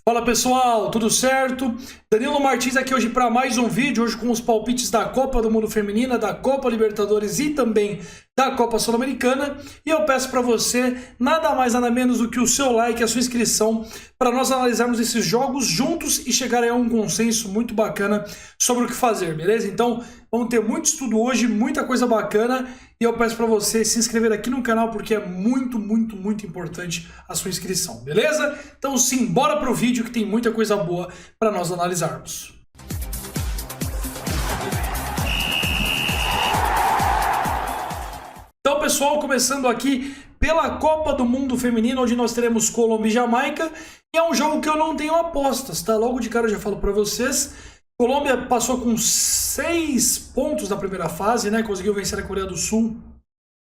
Fala pessoal, tudo certo? Danilo Martins aqui hoje para mais um vídeo, hoje com os palpites da Copa do Mundo Feminina, da Copa Libertadores e também da Copa Sul-Americana. E eu peço para você nada mais nada menos do que o seu like, a sua inscrição, para nós analisarmos esses jogos juntos e chegar a um consenso muito bacana sobre o que fazer, beleza? Então vamos ter muito estudo hoje, muita coisa bacana, e eu peço para você se inscrever aqui no canal porque é muito importante a sua inscrição, beleza? Então sim, bora pro vídeo que tem muita coisa boa para nós analisarmos. Então pessoal, começando aqui pela Copa do Mundo Feminino, onde nós teremos Colômbia e Jamaica, e é um jogo que eu não tenho apostas, tá? Logo de cara eu já falo para vocês. Colômbia passou com 6 pontos na primeira fase, né? Conseguiu vencer a Coreia do Sul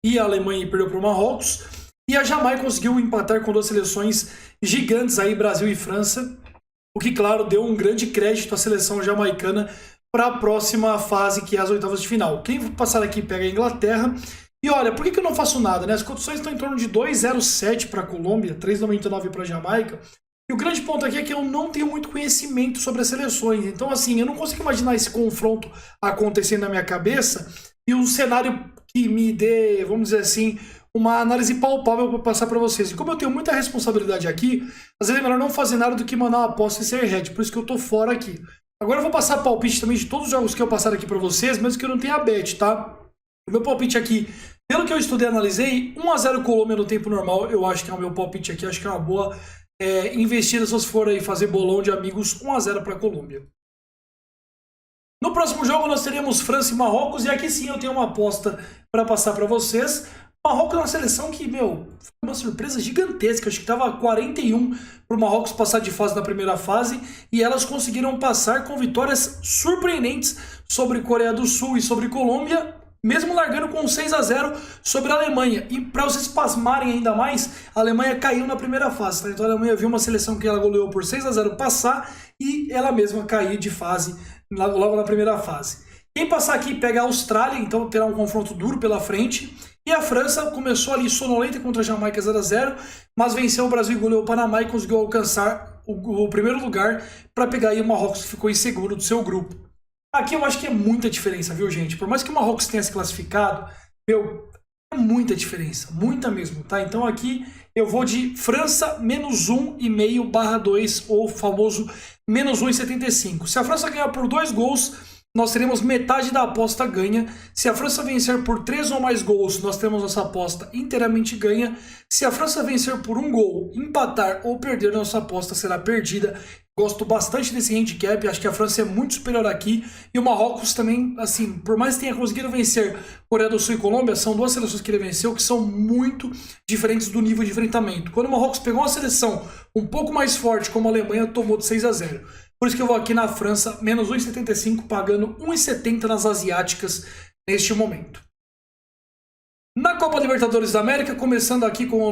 e a Alemanha e perdeu para o Marrocos. E a Jamaica conseguiu empatar com duas seleções gigantes aí, Brasil e França, o que, claro, deu um grande crédito à seleção jamaicana para a próxima fase, que é as oitavas de final. Quem passar aqui pega a Inglaterra. E olha, por que eu não faço nada, né? As condições estão em torno de 2,07 para a Colômbia, 3,99 para a Jamaica. E o grande ponto aqui é que eu não tenho muito conhecimento sobre as seleções. Então, assim, eu não consigo imaginar esse confronto acontecendo na minha cabeça e um cenário que me dê, vamos dizer assim, uma análise palpável para passar para vocês. E como eu tenho muita responsabilidade aqui, às vezes é melhor não fazer nada do que mandar uma aposta e ser head. Por isso que eu tô fora aqui. Agora eu vou passar palpite também de todos os jogos que eu passar aqui para vocês, mesmo que eu não tenha bet, tá? O meu palpite aqui, pelo que eu estudei e analisei, 1-0 Colômbia no tempo normal, eu acho que é o meu palpite aqui, acho que é uma boa investida se vocês forem aí fazer bolão de amigos, 1-0 para a Colômbia. No próximo jogo nós teremos França e Marrocos, e aqui sim eu tenho uma aposta para passar para vocês. Marrocos é uma seleção que, foi uma surpresa gigantesca, acho que estava 41 para o Marrocos passar de fase na primeira fase, e elas conseguiram passar com vitórias surpreendentes sobre Coreia do Sul e sobre Colômbia, mesmo largando com 6-0 sobre a Alemanha. E para vocês pasmarem ainda mais, a Alemanha caiu na primeira fase, tá? Então a Alemanha viu uma seleção que ela goleou por 6-0 passar e ela mesma cair de fase logo na primeira fase. Quem passar aqui pega a Austrália, então terá um confronto duro pela frente. E a França começou ali sonolenta contra a Jamaica 0-0, mas venceu o Brasil e goleou o Panamá e conseguiu alcançar o primeiro lugar para pegar aí o Marrocos, que ficou em segundo do seu grupo. Aqui eu acho que é muita diferença, viu, gente? Por mais que o Marrocos tenha se classificado, é muita diferença, muita mesmo, tá? Então aqui eu vou de França menos 1,5/2, ou famoso menos 1,75. Se a França ganhar por 2 gols, nós teremos metade da aposta ganha. Se a França vencer por 3 ou mais gols, nós temos nossa aposta inteiramente ganha. Se a França vencer por 1 gol, empatar ou perder, nossa aposta será perdida. Gosto bastante desse handicap, acho que a França é muito superior aqui. E o Marrocos também, assim, por mais que tenha conseguido vencer Coreia do Sul e Colômbia, são duas seleções que ele venceu que são muito diferentes do nível de enfrentamento. Quando o Marrocos pegou uma seleção um pouco mais forte, como a Alemanha, tomou de 6-0. Por isso que eu vou aqui na França, menos 1,75, pagando 1,70 nas asiáticas neste momento. Na Copa Libertadores da América, começando aqui com a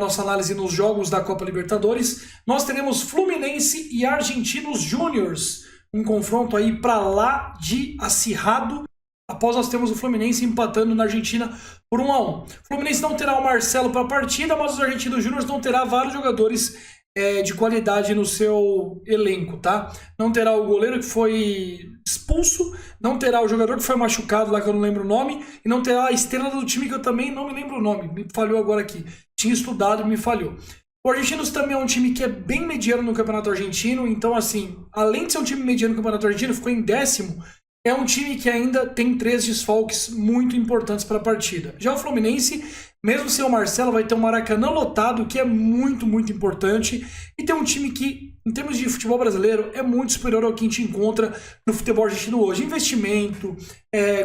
nossa análise nos jogos da Copa Libertadores, nós teremos Fluminense e Argentinos Júniors, um confronto aí para lá de acirrado. Após nós temos o Fluminense empatando na Argentina por 1-1. O Fluminense não terá o Marcelo para a partida, mas os Argentinos Júniors não terá vários jogadores de qualidade no seu elenco, tá? Não terá o goleiro que foi expulso, não terá o jogador que foi machucado lá, que eu não lembro o nome, e não terá a estrela do time que eu também não me lembro o nome, me falhou agora aqui. Tinha estudado e me falhou. O Argentinos também é um time que é bem mediano no Campeonato Argentino, então assim, além de ser um time mediano no Campeonato Argentino, ficou em 10º, é um time que ainda tem 3 desfalques muito importantes para a partida. Já o Fluminense, mesmo sem o Marcelo, vai ter um Maracanã lotado, que é muito importante. E tem um time que, em termos de futebol brasileiro, é muito superior ao que a gente encontra no futebol argentino hoje. Investimento,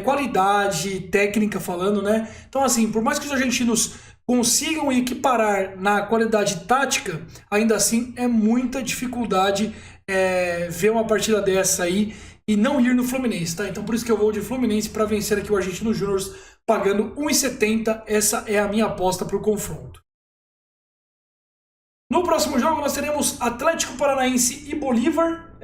qualidade, técnica falando, né? Então assim, por mais que os argentinos consigam equiparar na qualidade tática, ainda assim é muita dificuldade ver uma partida dessa aí e não ir no Fluminense, tá? Então por isso que eu vou de Fluminense para vencer aqui o Argentinos Júniors, pagando 1,70. Essa é a minha aposta para o confronto. No próximo jogo nós teremos Atlético Paranaense e Bolívar.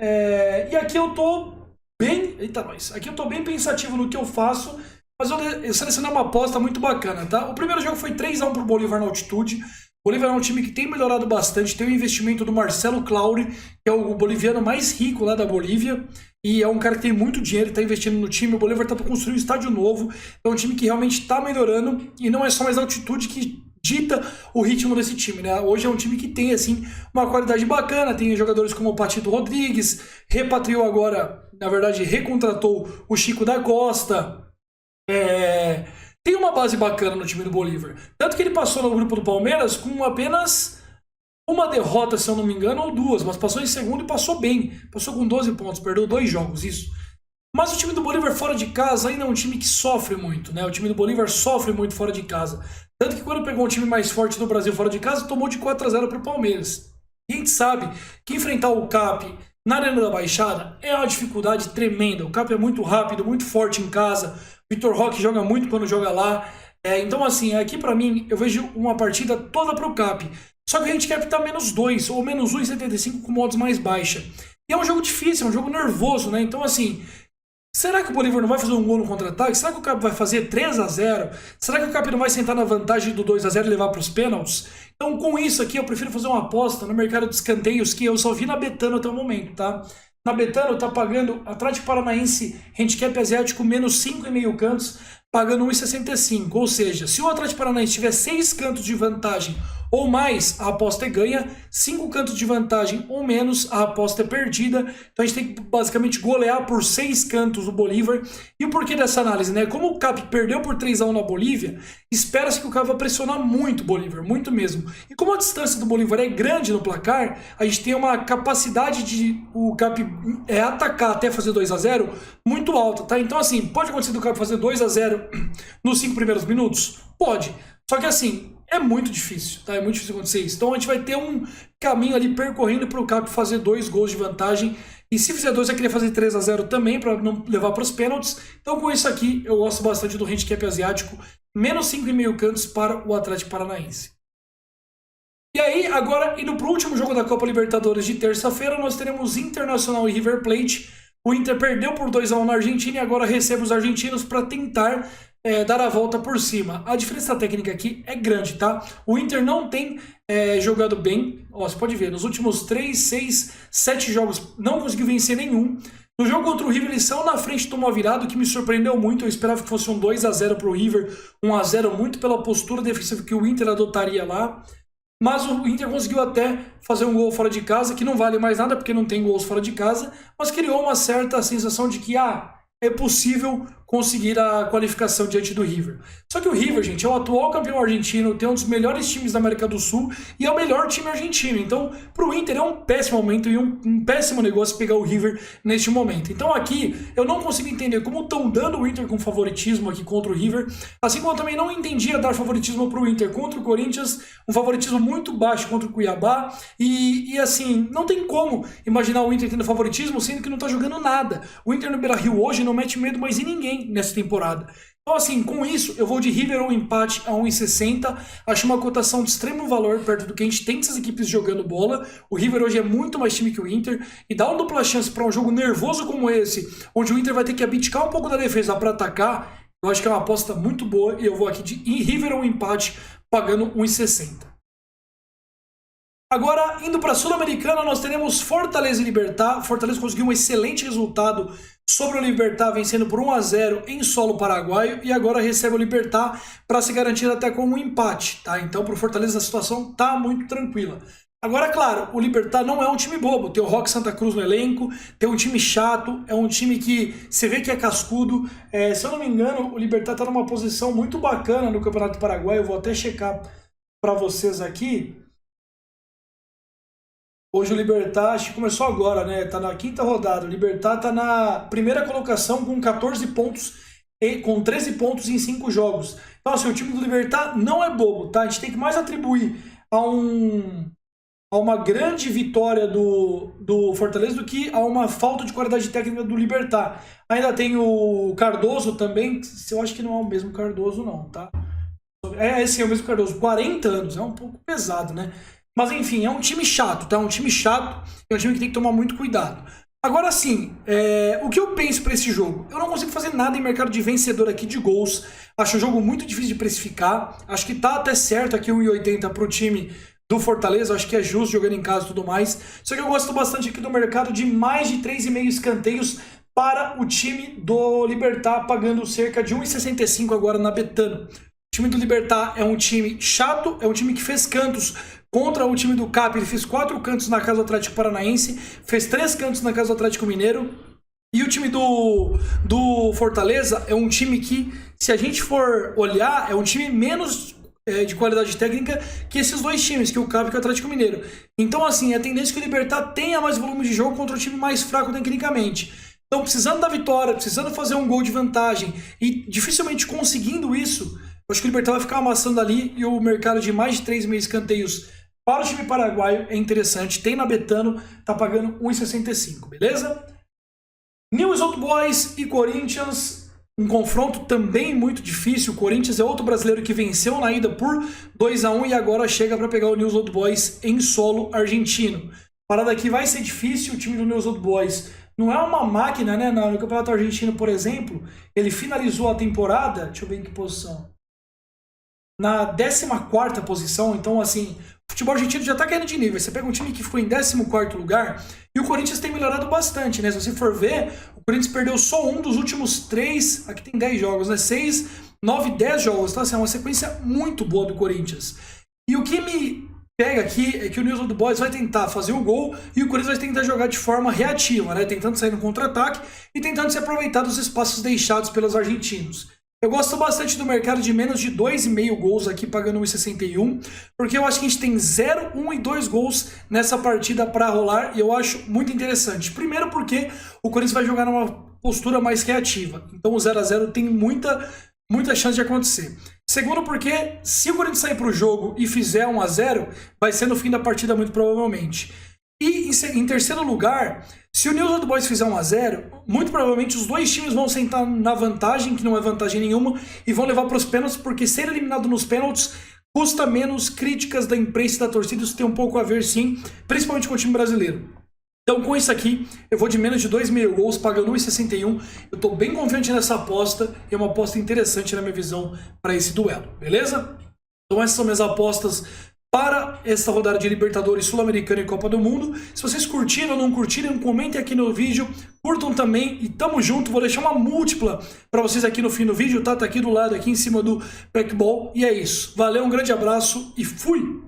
E aqui eu tô bem... Eita, nós! Aqui eu tô bem pensativo no que eu faço, mas eu selecionei uma aposta muito bacana, tá? O primeiro jogo foi 3-1 pro Bolívar na altitude. O Bolívar é um time que tem melhorado bastante, tem o investimento do Marcelo Claure, que é o boliviano mais rico lá da Bolívia, e é um cara que tem muito dinheiro, está investindo no time. O Bolívar está para construir um estádio novo, é um time que realmente está melhorando, e não é só mais a altitude que dita o ritmo desse time, né? Hoje é um time que tem, assim, uma qualidade bacana, tem jogadores como o Patito Rodrigues, repatriou agora, na verdade, recontratou o Chico da Costa, tem uma base bacana no time do Bolívar. Tanto que ele passou no grupo do Palmeiras com apenas uma derrota, se eu não me engano, ou duas, mas passou em segundo e passou bem. Passou com 12 pontos, perdeu 2 jogos, isso. Mas o time do Bolívar fora de casa ainda é um time que sofre muito, né? O time do Bolívar sofre muito fora de casa. Tanto que quando pegou o time mais forte do Brasil fora de casa, tomou de 4-0 para o Palmeiras. E a gente sabe que enfrentar o CAP na Arena da Baixada é uma dificuldade tremenda. O CAP é muito rápido, muito forte em casa. Vitor Roque joga muito quando joga lá. Então, assim, aqui pra mim, eu vejo uma partida toda pro CAP. Só que o handicap tá -2 ou -1,75 com modos mais baixa. E é um jogo difícil, é um jogo nervoso, né? Então, assim, será que o Bolívar não vai fazer um gol no contra-ataque? Será que o CAP vai fazer 3-0? Será que o CAP não vai sentar na vantagem do 2-0 e levar pros pênaltis? Então, com isso aqui, eu prefiro fazer uma aposta no mercado de escanteios que eu só vi na Betano até o momento, tá? Na Betano tá pagando Atlético Paranaense handicap asiático -5,5 cantos, pagando 1,65. Ou seja, se o Atlético Paranaense tiver 6 cantos de vantagem ou mais, a aposta é ganha. 5 cantos de vantagem ou menos, a aposta é perdida. Então a gente tem que basicamente golear por 6 cantos o Bolívar. E o porquê dessa análise, né? Como o CAP perdeu por 3-1 na Bolívia, espera-se que o CAP vai pressionar muito o Bolívar, muito mesmo. E como a distância do Bolívar é grande no placar, a gente tem uma capacidade de o CAP atacar até fazer 2-0 muito alta, tá? Então assim, pode acontecer do CAP fazer 2-0 nos 5 primeiros minutos? Pode. Só que assim, é muito difícil, tá? É muito difícil acontecer isso. Então a gente vai ter um caminho ali percorrendo para o CAP fazer 2 gols de vantagem. E se fizer 2, eu queria fazer 3-0 também, para não levar para os pênaltis. Então com isso aqui, eu gosto bastante do handicap asiático. -5,5 cantos para o Atlético Paranaense. E aí, agora, indo para o último jogo da Copa Libertadores de terça-feira, nós teremos Internacional e River Plate. O Inter perdeu por 2-1 na Argentina e agora recebe os argentinos para tentar dar a volta por cima. A diferença técnica aqui é grande, tá? O Inter não tem jogado bem. Ó, você pode ver, nos últimos 3, 6, 7 jogos não conseguiu vencer nenhum. No jogo contra o River, eles são na frente, tomou a virada, o que me surpreendeu muito. Eu esperava que fosse um 2-0 para o River, 1-0 muito pela postura defensiva que o Inter adotaria lá. Mas o Inter conseguiu até fazer um gol fora de casa, que não vale mais nada porque não tem gols fora de casa, mas criou uma certa sensação de que é possível conseguir a qualificação diante do River. Só que o River, gente, é o atual campeão argentino, tem um dos melhores times da América do Sul e é o melhor time argentino. Então, para o Inter é um péssimo momento e um péssimo negócio pegar o River neste momento. Então aqui, eu não consigo entender como estão dando o Inter com favoritismo aqui contra o River, assim como eu também não entendia dar favoritismo para o Inter contra o Corinthians, um favoritismo muito baixo contra o Cuiabá, e assim, não tem como imaginar o Inter tendo favoritismo, sendo que não está jogando nada. O Inter no Beira-Rio hoje não mete medo mais em ninguém nessa temporada. Então assim, com isso, eu vou de River ou empate a 1,60. Acho uma cotação de extremo valor perto do que a gente tem dessas equipes jogando bola. O River hoje é muito mais time que o Inter e dá uma dupla chance para um jogo nervoso como esse, onde o Inter vai ter que abdicar um pouco da defesa para atacar. Eu acho que é uma aposta muito boa e eu vou aqui de River ou empate pagando 1,60. Agora, indo para a Sul-Americana, nós teremos Fortaleza e Libertad. Fortaleza conseguiu um excelente resultado sobre o Libertad, vencendo por 1-0 em solo paraguaio, e agora recebe o Libertad para se garantir até com um empate, tá? Então, para o Fortaleza a situação tá muito tranquila. Agora, claro, o Libertad não é um time bobo, tem o Roque Santa Cruz no elenco, tem um time chato, é um time que você vê que é cascudo. Se eu não me engano, o Libertad tá numa posição muito bacana no Campeonato Paraguaio, eu vou até checar para vocês aqui. Hoje o Libertad, acho que começou agora, né? Tá na 5ª rodada. O Libertad tá na primeira colocação com 14 pontos, com 13 pontos em 5 jogos. Então, assim, o time do Libertad não é bobo, tá? A gente tem que mais atribuir a uma grande vitória do Fortaleza do que a uma falta de qualidade técnica do Libertad. Ainda tem o Cardoso também, eu acho que não é o mesmo Cardoso não, tá? Esse é o mesmo Cardoso, 40 anos, é um pouco pesado, né? Mas enfim, é um time chato, tá? É um time chato, é um time que tem que tomar muito cuidado. Agora sim, o que eu penso para esse jogo? Eu não consigo fazer nada em mercado de vencedor aqui de gols. Acho um jogo muito difícil de precificar. Acho que tá até certo aqui 1,80 pro time do Fortaleza. Acho que é justo jogando em casa e tudo mais. Só que eu gosto bastante aqui do mercado de mais de 3,5 escanteios para o time do Libertad, pagando cerca de 1,65 agora na Betano. O time do Libertad é um time chato, é um time que fez cantos contra o time do Cap. Ele fez 4 cantos na casa do Atlético Paranaense, fez 3 cantos na casa do Atlético Mineiro. E o time do Fortaleza é um time que, se a gente for olhar, é um time menos de qualidade técnica que esses dois times, que o Cap e o Atlético Mineiro. Então, assim, a tendência é que o Libertad tenha mais volume de jogo contra o time mais fraco tecnicamente. Então, precisando da vitória, precisando fazer um gol de vantagem e dificilmente conseguindo isso, eu acho que o Libertad vai ficar amassando ali, e o mercado de mais de 3,5 escanteios para o time paraguaio é interessante. Tem na Betano, tá pagando 1,65, beleza? News Old Boys e Corinthians, um confronto também muito difícil. O Corinthians é outro brasileiro que venceu na ida por 2-1 e agora chega para pegar o News Old Boys em solo argentino. A parada aqui vai ser difícil. O time do News Old Boys não é uma máquina, né? No Campeonato Argentino, por exemplo, ele finalizou a temporada, deixa eu ver em que posição, na 14ª posição. Então, assim, o futebol argentino já tá caindo de nível. Você pega um time que ficou em 14º lugar e o Corinthians tem melhorado bastante, né? Se você for ver, o Corinthians perdeu só um dos últimos 3, aqui tem 10 jogos, né? 6, 9, 10 jogos, tá? Assim, é uma sequência muito boa do Corinthians. E o que me pega aqui é que o News Old Boys vai tentar fazer o gol e o Corinthians vai tentar jogar de forma reativa, né? Tentando sair no contra-ataque e tentando se aproveitar dos espaços deixados pelos argentinos. Eu gosto bastante do mercado de menos de 2,5 gols aqui, pagando 1,61, porque eu acho que a gente tem 0, 1 e 2 gols nessa partida para rolar, e eu acho muito interessante. Primeiro porque o Corinthians vai jogar numa postura mais reativa, então o 0 a 0 tem muita chance de acontecer. Segundo porque, se o Corinthians sair para o jogo e fizer 1 a 0, vai ser no fim da partida muito provavelmente. E em terceiro lugar, se o News Old Boys fizer 1 a 0, muito provavelmente os dois times vão sentar na vantagem, que não é vantagem nenhuma, e vão levar para os pênaltis, porque ser eliminado nos pênaltis custa menos. Críticas da imprensa e da torcida, isso tem um pouco a ver sim, principalmente com o time brasileiro. Então, com isso aqui, eu vou de menos de 2,5 gols, pagando 1,61. Eu estou bem confiante nessa aposta, e é uma aposta interessante na minha visão para esse duelo, beleza? Então essas são minhas apostas para esta rodada de Libertadores, Sul-Americana e Copa do Mundo. Se vocês curtiram ou não curtiram, comentem aqui no vídeo, curtam também e tamo junto. Vou deixar uma múltipla para vocês aqui no fim do vídeo, tá? Tá aqui do lado, aqui em cima do Packball. E é isso. Valeu, um grande abraço e fui!